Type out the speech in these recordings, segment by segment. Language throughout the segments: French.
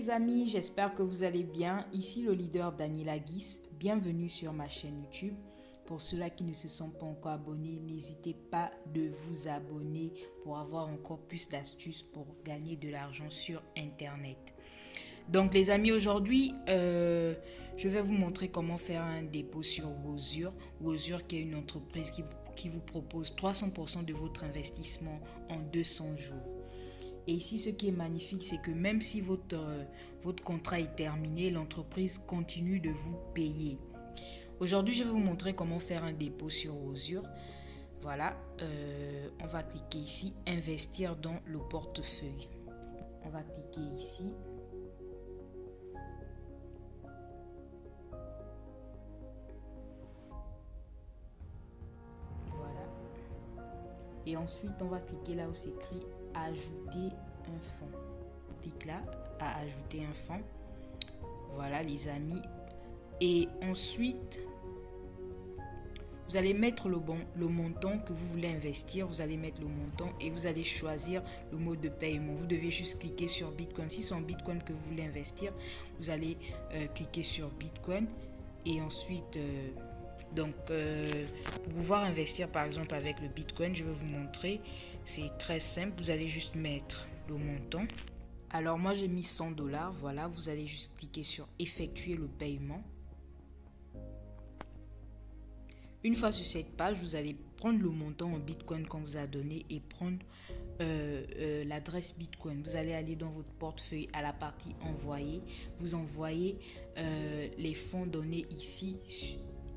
les amis, j'espère que vous allez bien. Ici le leader Daniela Guis, bienvenue sur ma chaîne YouTube. Pour ceux-là qui ne se sont pas encore abonnés, n'hésitez pas de vous abonner pour avoir encore plus d'astuces pour gagner de l'argent sur Internet. Donc les amis, aujourd'hui, je vais vous montrer comment faire un dépôt sur Wozur. Wozur qui est une entreprise qui vous propose 300% de votre investissement en 200 jours. Et ici, ce qui est magnifique, c'est que même si votre contrat est terminé, l'entreprise continue de vous payer. Aujourd'hui, je vais vous montrer comment faire un dépôt sur Wozur. Voilà, on va cliquer ici, investir dans le portefeuille. On va cliquer ici. Voilà. Et ensuite, on va cliquer là où c'est écrit ajouter un fonds. On clique là à ajouter un fonds. Voilà les amis. Et ensuite, vous allez mettre le montant que vous voulez investir. Vous allez mettre le montant et vous allez choisir le mode de paiement. Vous devez juste cliquer sur Bitcoin. Si c'est en Bitcoin que vous voulez investir, vous allez cliquer sur Bitcoin. Et ensuite, pour pouvoir investir par exemple avec le Bitcoin, je vais vous montrer. C'est très simple. Vous allez juste mettre le montant. Alors moi j'ai mis 100$. Voilà, vous allez juste cliquer sur effectuer le paiement. Une fois sur cette page, vous allez prendre le montant en Bitcoin qu'on vous a donné et prendre l'adresse Bitcoin. Vous allez aller dans votre portefeuille à la partie envoyer. Vous envoyez les fonds donnés ici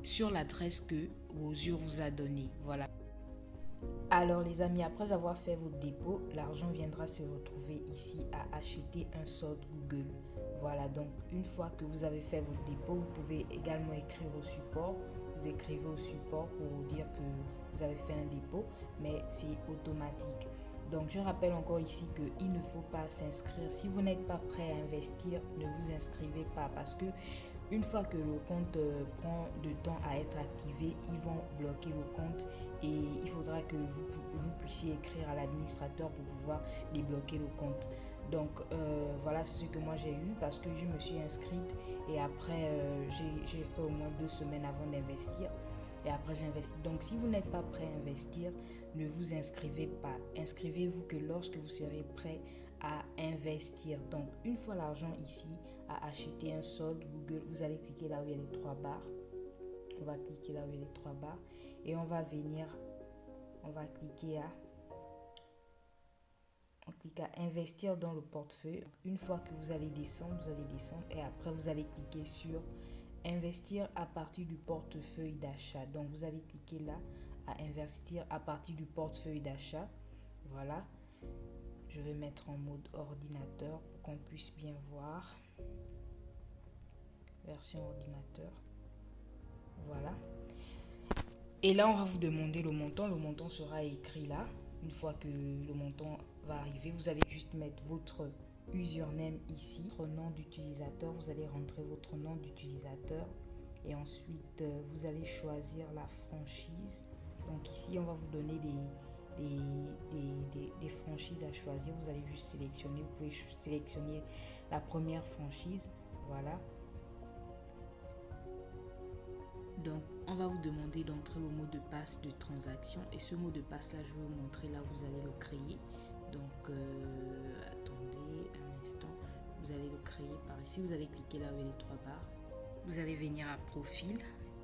sur l'adresse que Wozur vous a donnée. Voilà. Alors les amis, après avoir fait votre dépôt, l'argent viendra se retrouver ici à acheter un solde Google. Voilà, donc une fois que vous avez fait votre dépôt, vous pouvez également écrire au support. Vous écrivez au support pour dire que vous avez fait un dépôt, mais c'est automatique. Donc je rappelle encore ici qu'il ne faut pas s'inscrire. Si vous n'êtes pas prêt à investir, ne vous inscrivez pas parce que une fois que le compte prend de temps à être activé, ils vont bloquer le compte et il faudra que vous puissiez écrire à l'administrateur pour pouvoir débloquer le compte. Donc voilà, c'est ce que moi j'ai eu parce que je me suis inscrite et après j'ai fait au moins 2 semaines avant d'investir et après j'ai investi. Donc si vous n'êtes pas prêt à investir, ne vous inscrivez pas. Inscrivez-vous que lorsque vous serez prêt à investir. Donc une fois l'argent ici à acheter un solde Google, vous allez cliquer là où il y a les 3 barres. On va cliquer là où il y a les 3 barres et on va venir, on va cliquer à investir dans le portefeuille. Une fois que vous allez descendre et après vous allez cliquer sur investir à partir du portefeuille d'achat. Donc vous allez cliquer là à investir à partir du portefeuille d'achat. Voilà. Je vais mettre en mode ordinateur pour qu'on puisse bien voir. Version ordinateur. Voilà. Et là, on va vous demander le montant. Le montant sera écrit là. Une fois que le montant va arriver, vous allez juste mettre votre username ici, votre nom d'utilisateur. Vous allez rentrer votre nom d'utilisateur et ensuite vous allez choisir la franchise. Donc ici, on va vous donner des franchises à choisir. Vous allez juste sélectionner. Vous pouvez sélectionner la première franchise. Voilà. Donc, on va vous demander d'entrer le mot de passe de transaction. Et ce mot de passe-là, je vais vous montrer là où vous allez le créer. Donc, attendez un instant. Vous allez le créer par ici. Vous allez cliquer là où il y a les 3 barres. Vous allez venir à profil.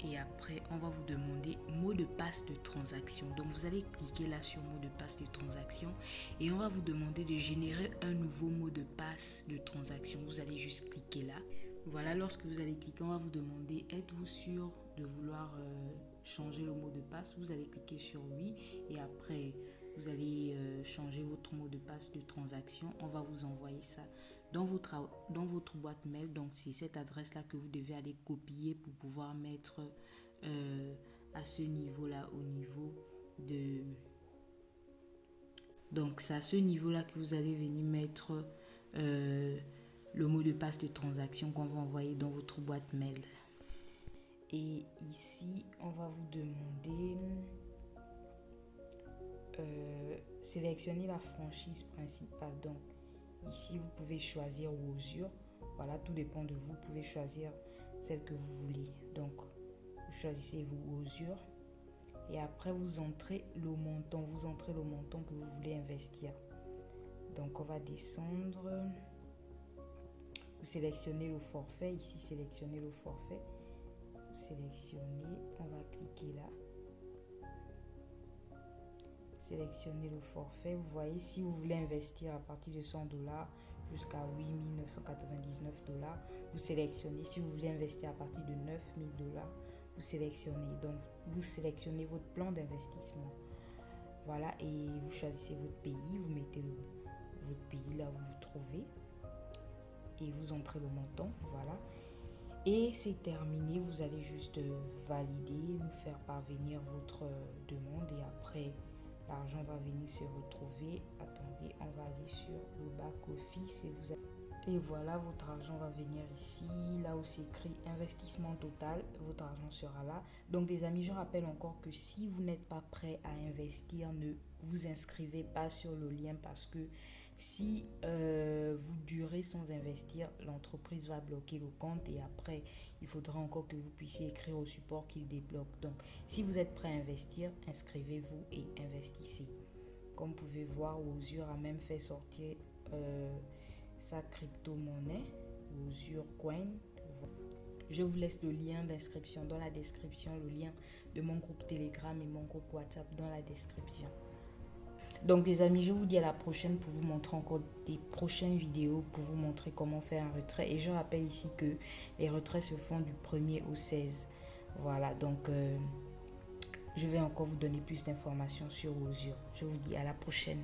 Et après, on va vous demander mot de passe de transaction. Donc, vous allez cliquer là sur mot de passe de transaction. Et on va vous demander de générer un nouveau mot de passe de transaction. Vous allez juste cliquer là. Voilà, lorsque vous allez cliquer, on va vous demander êtes-vous sûr de vouloir changer le mot de passe. Vous allez cliquer sur oui et après vous allez changer votre mot de passe de transaction. On va vous envoyer ça dans votre boîte mail. Donc c'est cette adresse là que vous devez aller copier pour pouvoir mettre à ce niveau là, au niveau de... Donc c'est à ce niveau là que vous allez venir mettre le mot de passe de transaction qu'on va envoyer dans votre boîte mail. Et ici, on va vous demander sélectionner la franchise principale. Donc ici, vous pouvez choisir Wozur. Voilà, tout dépend de vous. Vous pouvez choisir celle que vous voulez. Donc, vous choisissez vos usures. Et après, vous entrez le montant. Vous entrez le montant que vous voulez investir. Donc, on va descendre. Vous sélectionnez le forfait. Ici, sélectionnez le forfait. Vous sélectionnez. On va cliquer là. Sélectionnez le forfait. Vous voyez, si vous voulez investir à partir de $100 jusqu'à 8 999 $, vous sélectionnez. Si vous voulez investir à partir de 9 000 $, vous sélectionnez. Donc, vous sélectionnez votre plan d'investissement. Voilà, et vous choisissez votre pays. Vous mettez votre pays là où vous vous trouvez. Et vous entrez le montant. Voilà. Et c'est terminé. Vous allez juste valider, nous faire parvenir votre demande. Et après, l'argent va venir se retrouver. Attendez, on va aller sur le back office et voilà, votre argent va venir ici, là où c'est écrit investissement total, votre argent sera là. Donc les amis, je rappelle encore que si vous n'êtes pas prêt à investir, ne vous inscrivez pas sur le lien parce que si vous durez sans investir, l'entreprise va bloquer le compte et après, il faudra encore que vous puissiez écrire au support qu'il débloque. Donc, si vous êtes prêt à investir, inscrivez-vous et investissez. Comme vous pouvez voir, Ozur a même fait sortir sa crypto-monnaie, Ozur Coin. Je vous laisse le lien d'inscription dans la description, le lien de mon groupe Telegram et mon groupe WhatsApp dans la description. Donc les amis, je vous dis à la prochaine pour vous montrer encore des prochaines vidéos, pour vous montrer comment faire un retrait. Et je rappelle ici que les retraits se font du 1er au 16. Voilà, donc je vais encore vous donner plus d'informations sur Ozur. Je vous dis à la prochaine.